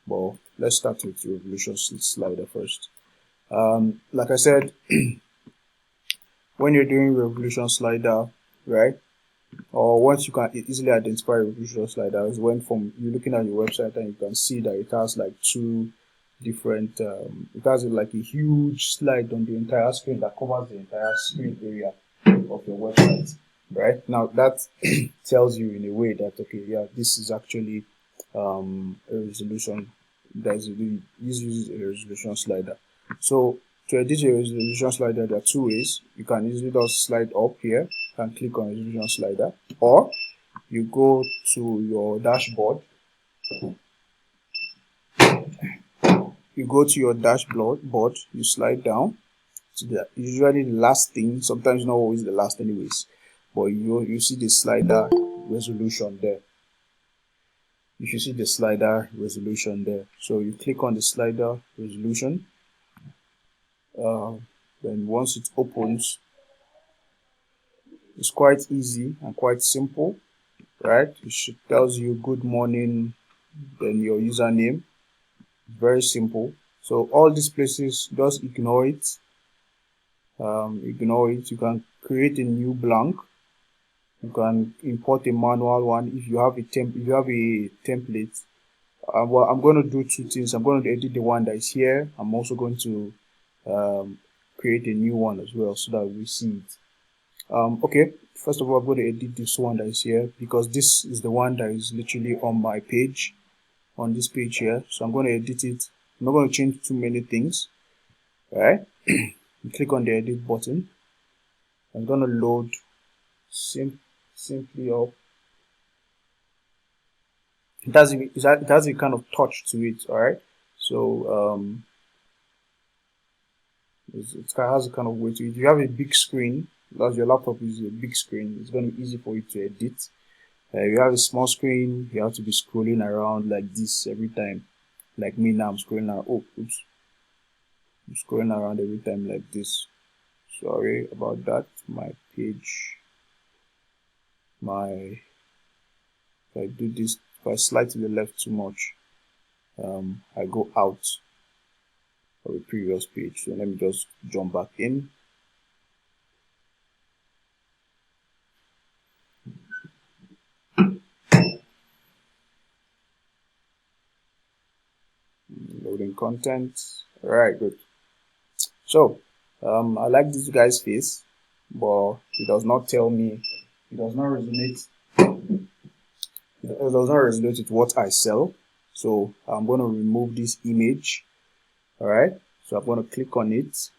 Well, let's start with the resolution slider first. Like I said, when you're doing resolution slider, right, or once you can easily identify resolution slider is when from you're looking at your website and you can see that it has like two different it has like a huge slide on the entire screen that covers the entire screen area of your website, right? Now that tells you in a way that, okay, yeah, this is actually a resolution. This uses a resolution slider. So to edit a resolution slider, there are two ways. You can easily just slide up here and click on resolution slider, or you go to your dashboard. You go to your dashboard, you slide down to the usually the last thing, sometimes not always the last anyways, but you see the slider resolution there. You should see the slider resolution there. So you click on the slider resolution. Then once it opens, it's quite easy and quite simple, right? It tells you good morning, then your username. Very simple. So all these places, just ignore it. You can create a new blank. You can import a manual one if you have a template. Well, I'm going to do two things. I'm going to edit the one that is here. I'm also going to create a new one as well so that we see it. Okay, first of all, I'm going to edit this one that is here because this is the one that is literally on my page, on this page here. So I'm going to edit it. I'm not going to change too many things. All right. Click on the edit button. I'm going to load simply up. It has a kind of touch to it. All right. So it has a kind of way to it. If you have a big screen, as your laptop is a big screen, it's going to be easy for you to edit. If you have a small screen, you have to be scrolling around like this every time. Like me now, I'm scrolling around. Oh, oops. I'm scrolling around every time like this. Sorry about that. My page, if I do this, if I slide to the left too much, I go out of the previous page. So let me just jump back in. Loading content. All right, good. So I like this guy's face, but it does not tell me. It does not resonate. It does not resonate with what I sell. So I'm going to remove this image. All right. So I'm going to click on it.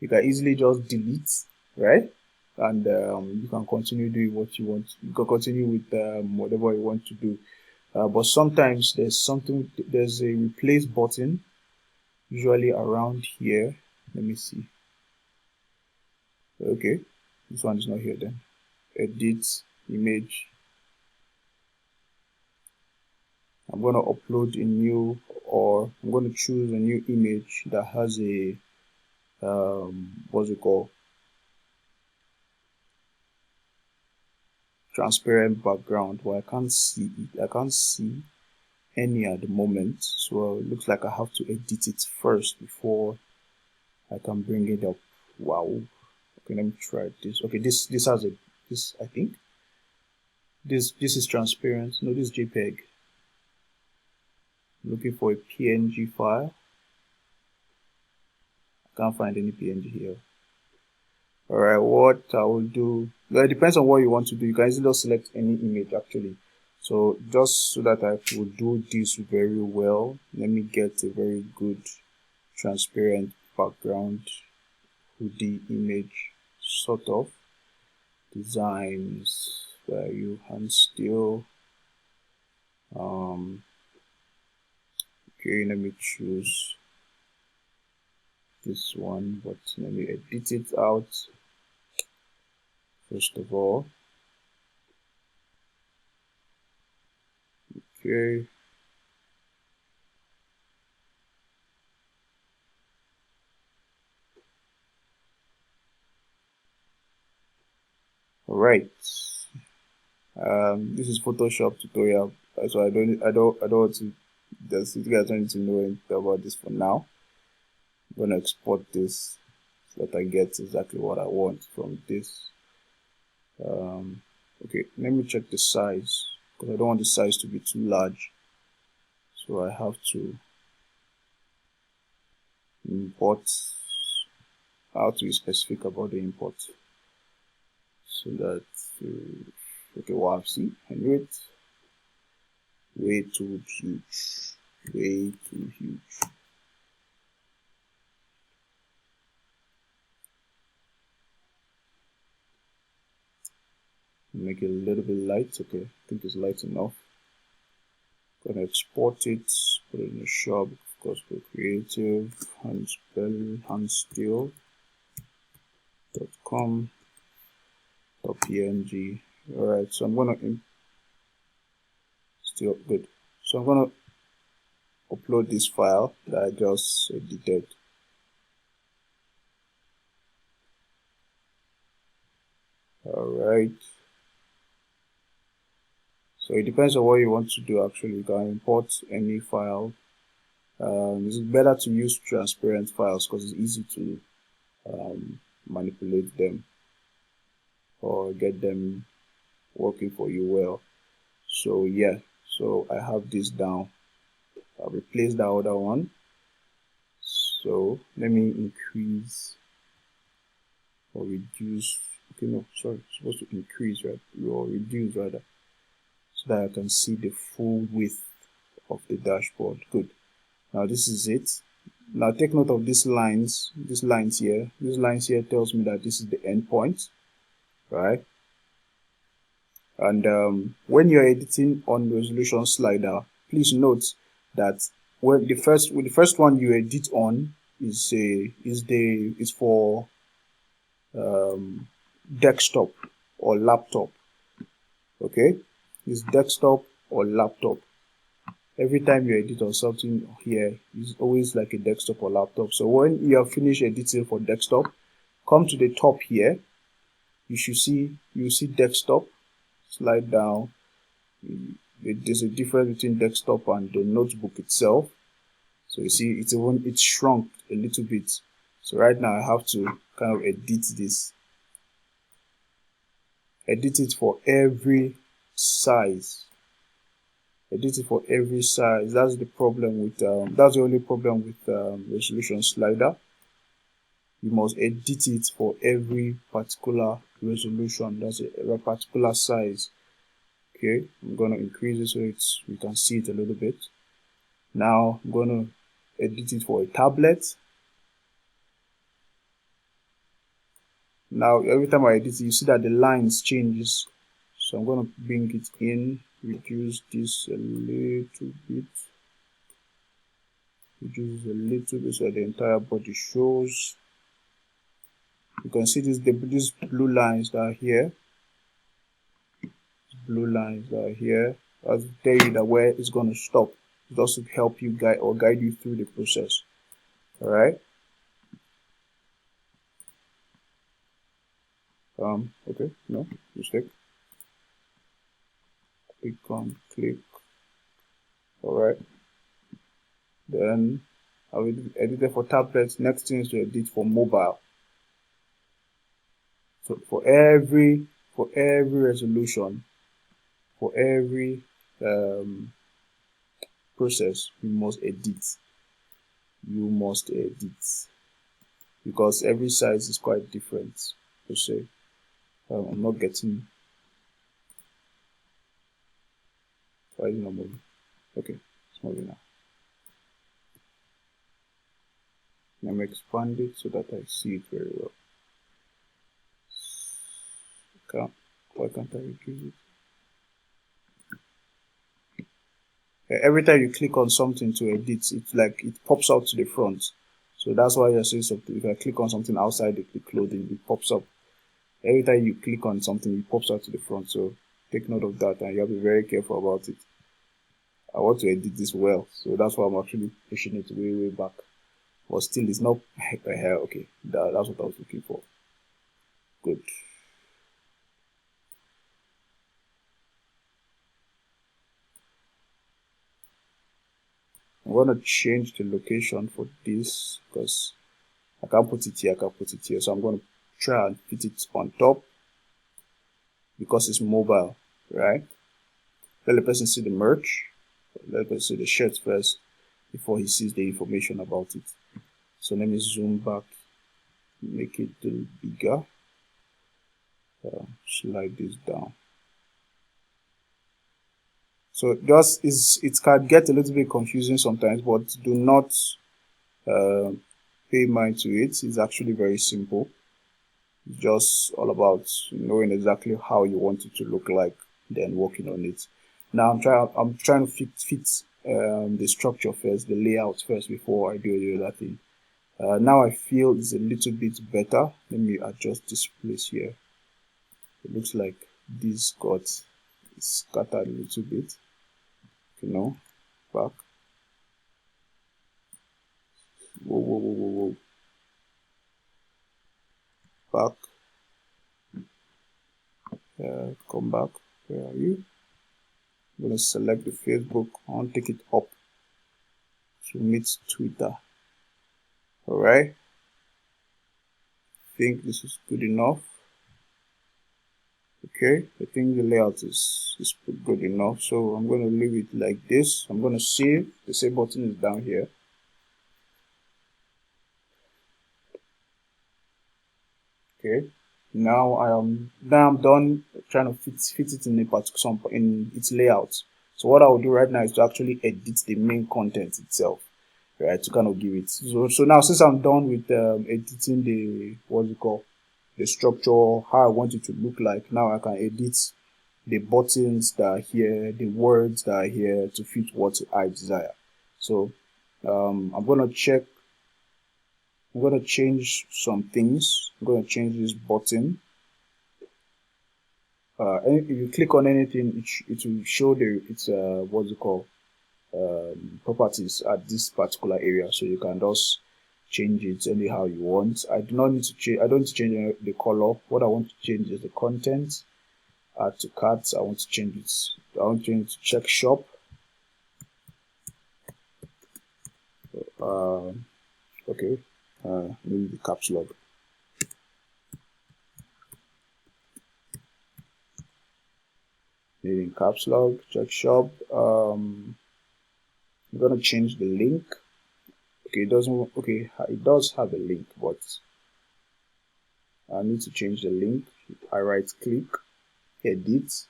You can easily just delete, right? And you can continue doing what you want. You can continue with whatever you want to do. But sometimes there's a replace button, usually around here. Let me see. Okay, this one is not here then. Edit image. I'm going to upload a new, or I'm going to choose a new image that has a what's it called, transparent background. Well, I can't see it. I can't see any at the moment, so it looks like I have to edit it first before I can bring it up. Wow. Okay, let me try this. Okay, this has a I think this is transparent. No, this is JPEG. Looking for a PNG file. Can't find any PNG here. All right, what I will do, well, it depends on what you want to do. You can easily select any image actually. So just so that I will do this very well, let me get a very good transparent background hoodie image, sort of designs where you Hans-Bello. Okay, let me choose this one, but let me edit it out first of all. Okay. All right. This is Photoshop tutorial, so I don't want to You guys don't need to know anything about this for now. I'm gonna export this so that I get exactly what I want from this. Okay, let me check the size because I don't want the size to be too large. So I have to import. I have to be specific about the import so that okay, wow, see, I knew it. Way too huge. Way too huge. Make it a little bit light. Okay, I think it's light enough. Gonna export it, put it in the shop, of course, for creative, Hans-Bello, Hans-Steel.com.png. Alright, so I'm gonna still good. So I'm gonna upload this file that I just edited. Alright. So it depends on what you want to do actually. You can import any file. It's better to use transparent files because it's easy to manipulate them or get them working for you well. So yeah, so I have this down. I'll replace the other one. So let me increase or reduce. Okay, no, sorry, it's supposed to increase, right? Or reduce rather, so that I can see the full width of the dashboard. Good. Now this is it. Now take note of these lines. These lines here. These lines here tells me that this is the endpoint, right? And when you're editing on the resolution slider, please note that when the first one you edit on is for desktop or laptop. Okay, it's desktop or laptop. Every time you edit on something here, it's always like a desktop or laptop. So when you have finished editing for desktop, come to the top here. You see desktop. Slide down. There's a difference between desktop and the notebook itself. So you see it's shrunk a little bit. So right now I have to kind of edit this. Edit it for every size. Edit it for every size. That's the problem with that's the only problem with resolution slider. You must edit it for every particular resolution. That's a particular size. Okay, I'm gonna increase it so we can see it a little bit. Now I'm gonna edit it for a tablet. Now every time I edit it, you see that the lines changes. So I'm gonna bring it in, reduce this a little bit. Reduce a little bit so the entire body shows. You can see these blue lines that are here. Blue lines that are here. I'll tell you that where it's gonna stop. It also help you guide you through the process. Alright. Okay, no mistake. Click. Alright. Then I will edit it for tablets. Next thing is to edit for mobile. So for every resolution, for every process, you must edit. You must edit because every size is quite different. Per se, I'm not getting. Why is it not moving? Okay, it's moving now. Let me expand it so that I see it very well. Why can't I reduce it? Every time you click on something to edit, it's like it pops out to the front. So that's why you're seeing something. If I click on something outside the clothing, it pops up. Every time you click on something, it pops out to the front. So take note of that and you have to be very careful about it. I want to edit this well, so that's why I'm actually pushing it way back. But still, it's not okay. That's what I was looking for. Good. going to change the location for this because I can't put it here, I can't put it here. So I'm going to try and put it on top because it's mobile, right? Let the person see the merch. Let the person see the shirt first before he sees the information about it. So let me zoom back, make it a little bigger. Slide this down. So just it can get a little bit confusing sometimes, but do not pay mind to it. It's actually very simple. It's just all about knowing exactly how you want it to look like, then working on it. Now I'm trying to fit the structure first, the layout first before I do the other thing. Now I feel it's a little bit better. Let me adjust this place here. It looks like this got scattered a little bit. You know, back. Whoa. Back. Come back. Where are you? I'm going to select the Facebook. I want to take it up to meet Twitter. Alright. I think this is good enough. Okay, I think the layout is good enough. So I'm going to leave it like this. I'm going to save. The save button is down here. Okay. Now I'm done trying to fit it in in its layout. So what I will do right now is to actually edit the main content itself, right? To kind of give it. So now since I'm done with editing the structure, how I want it to look like. Now I can edit the buttons that are here, the words that are here to fit what I desire. So I'm gonna change some things. I'm going to change this button. If you click on anything, it will show its properties at this particular area. So you can just change it anyhow you want. I don't need to change the color. What I want to change is the content. Add to cart. I want to change it. I want to change it to check shop. Okay. Maybe the caps lock. Maybe in caps lock, check shop. I'm gonna change the link. Okay, it does have a link, but I need to change the link. I right click, edit.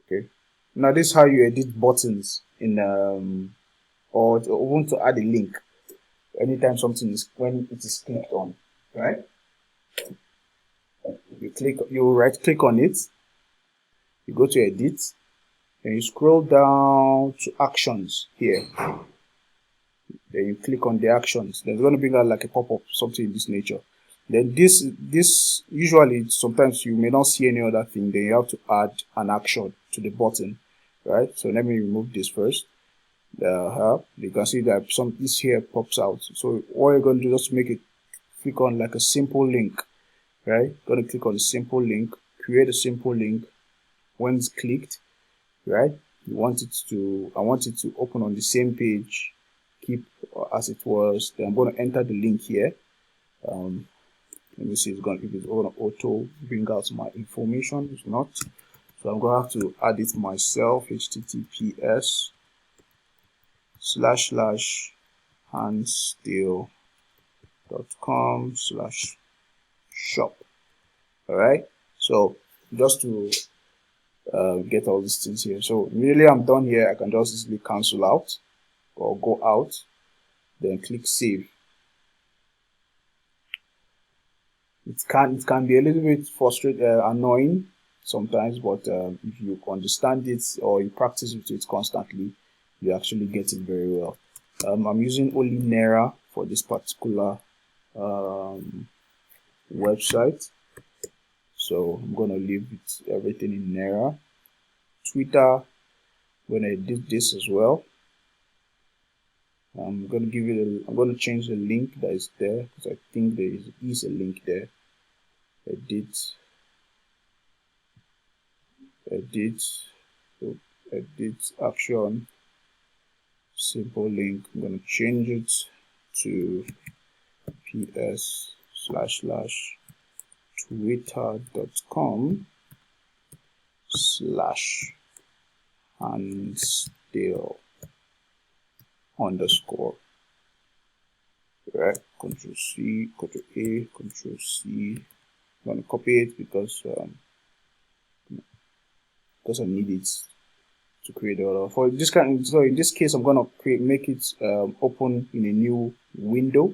Okay. Now this is how you edit buttons in or want to add a link anytime when it is clicked on, right? You right click on it, you go to edit, and you scroll down to actions here. Then you click on the actions. There's going to bring out like a pop-up, something in this nature. Then this usually sometimes you may not see any other thing. Then you have to add an action to the button, right? So let me remove this first. You can see that this here pops out. So what you're going to do is just make it click on like a simple link, right? Going to click on the simple link, create a simple link. When it's clicked, right? I want it to open on the same page, keep as it was. Then I'm going to enter the link here. Let me see if it's going to auto bring out my information. It's not. So I'm going to have to add it myself. https://hansdale.com/shop. All right. So just to get all these things here. So immediately I'm done here, I can just easily cancel out or go out, then click save. It can be a little bit annoying sometimes, but if you understand it or you practice with it constantly, you actually get it very well. I'm using only Naira for this particular website, so I'm gonna leave everything in Naira. Twitter, I'm gonna edit this as well. I'm gonna I'm gonna change the link that is there because I think there is a link there. Edit action, simple link. I'm going to change it to ps/twitter.com/Hans-Bello underscore. Right, Control C, Control A, Control C. I'm going to copy it because I need it to create the order. For this kind, so in this case, I'm going to make it open in a new window,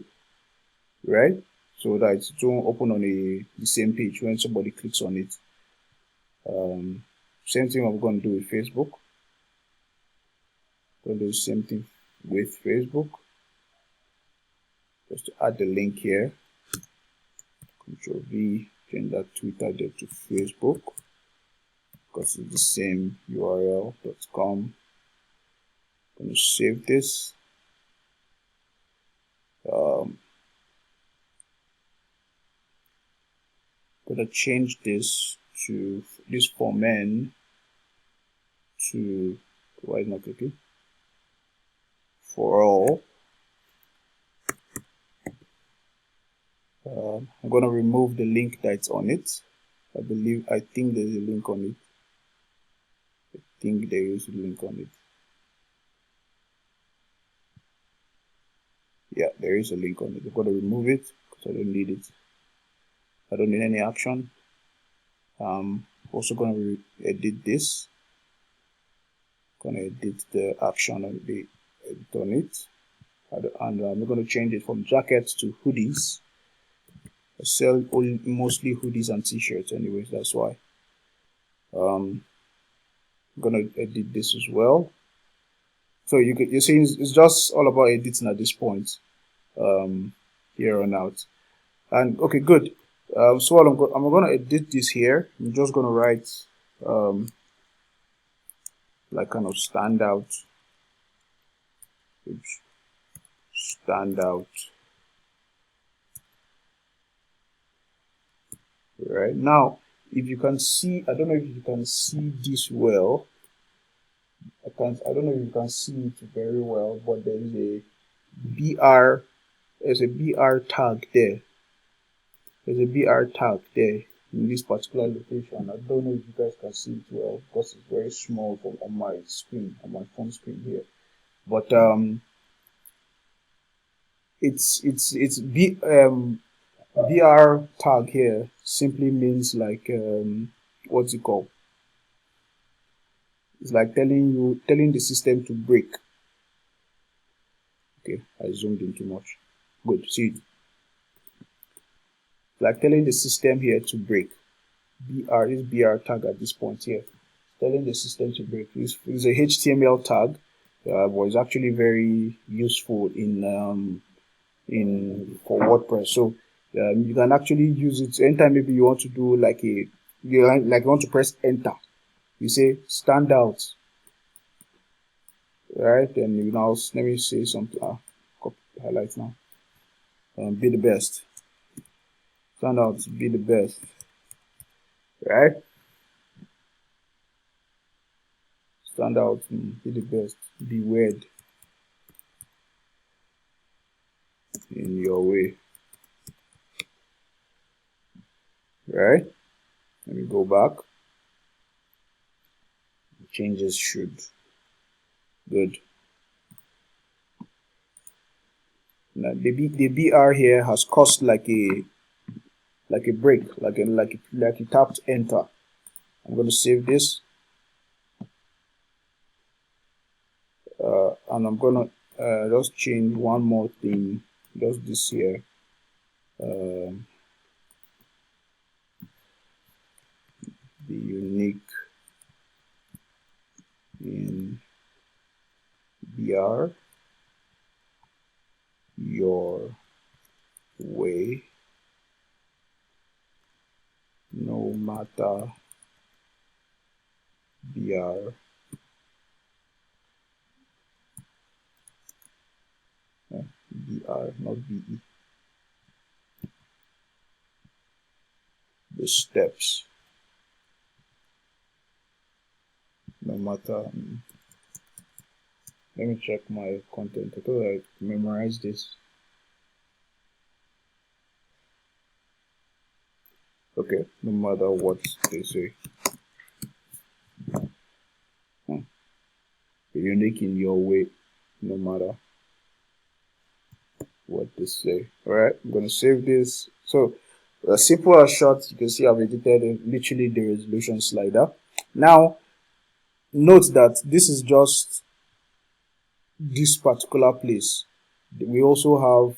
right? So that it won't open on the same page when somebody clicks on it. Same thing I'm going to do with Facebook. I'm going to do the same thing with Facebook. Just to add the link here. Control V, change that Twitter there to Facebook because it's the same url.com. I'm going to save this. I'm going to change this to this for men to, why is it not clicking? For all. I'm going to remove the link that's on it. I think there's a link on it. I think there is a link on it. Yeah, there is a link on it. I'm going to remove it because I don't need it. I don't need any action. Also going to edit this. Going to edit the action on the edit on it. And I'm going to change it from jackets to hoodies. I sell mostly hoodies and t-shirts anyways, that's why. I'm gonna edit this as well. So you see it's just all about editing at this point, here on out. And okay, good. So I'm gonna edit this here. I'm just gonna write like kind of standout. Oops. Standout. Right now, if you can see, I don't know if you can see this well. I don't know if you can see it very well, but there is a BR. There's a BR tag there. There's a BR tag there in this particular location. I don't know if you guys can see it well because it's very small on my screen, on my phone screen here. But it's BR tag here simply means like what's it called? It's like telling the system to break. Okay, I zoomed in too much. Good, see it. Like telling the system here to break. This BR tag at this point here, telling the system to break. It's a HTML tag, but it's actually very useful for WordPress. So you can actually use it anytime maybe you want to do you want to press enter. You say standout, right? And you now let me say something. Copy highlight now. Be the best. Standout, be the best. Right? Stand out, be the best, be weird in your way. Right? Let me go back. The changes should. Good. Now the BR here has caused like a break, like you tapped enter. I'm going to save this. And I'm gonna just change one more thing, just this here. The unique in BR your way, no matter BR BR, not BE. The steps, no matter Let me check my content. I thought I memorized this. Okay, no matter what they say. Be unique in your way, no matter what they say. Alright, I'm gonna save this. So simple and short, you can see I've edited literally the resolution slider. Now note that this is just this particular place. We also have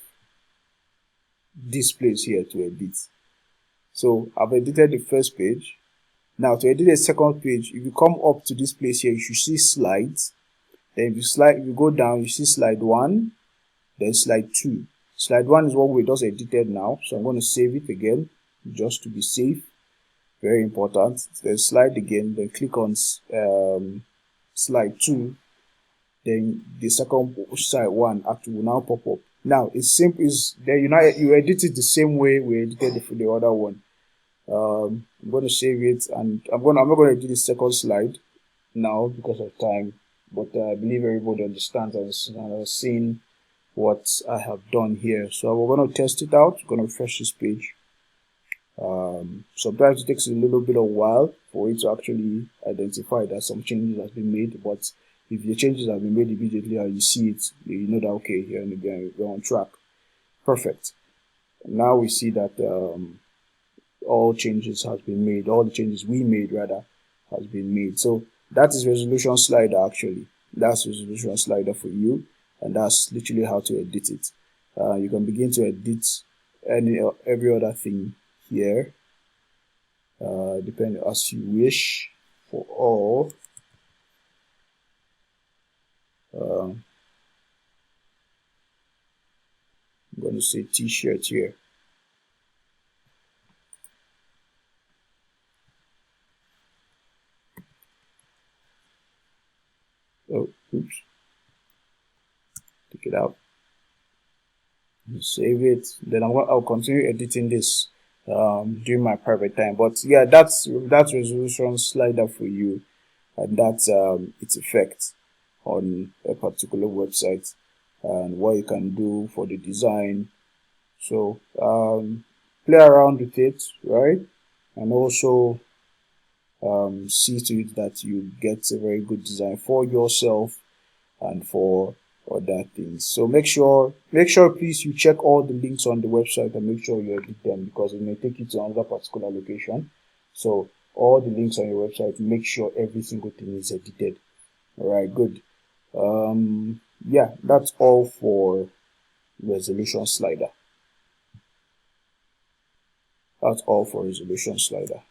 this place here to edit. So I've edited the first page. Now to edit the second page, if you come up to this place here, you should see slides. Then if you go down, you see slide 1, then slide 2. Slide 1 is what we just edited now, so I'm going to save it again just to be safe. Very important. Then slide again, then click on slide 2. Then the second slide 1 actually will now pop up. Now it's simple. You edit it the same way we edited the other one. I'm going to save it, and I'm not going to do the second slide now because of time. But I believe everybody understands and has seen what I have done here. So we're going to test it out. We're going to refresh this page. Sometimes it takes a little bit of while for it to actually identify that some changes have been made. But if the changes have been made immediately and you see it, you know that okay, here and again we're on track. Perfect. Now we see that all changes has been made. All the changes we made rather has been made. So that is resolution slider actually. That's resolution slider for you, and that's literally how to edit it. You can begin to edit every other thing here, depending as you wish. For all, I'm going to say t-shirt here. Oh, oops. Take it out. Save it. Then I'll continue editing this during my private time. But yeah, that's resolution slider for you, and that's its effect on a particular website and what you can do for the design. So play around with it, right? And also see to it that you get a very good design for yourself and for other things. So make sure please you check all the links on the website and make sure you edit them, because it may take you to another particular location. So all the links on your website, make sure every single thing is edited. All right, good. Yeah, that's all for resolution slider. That's all for resolution slider.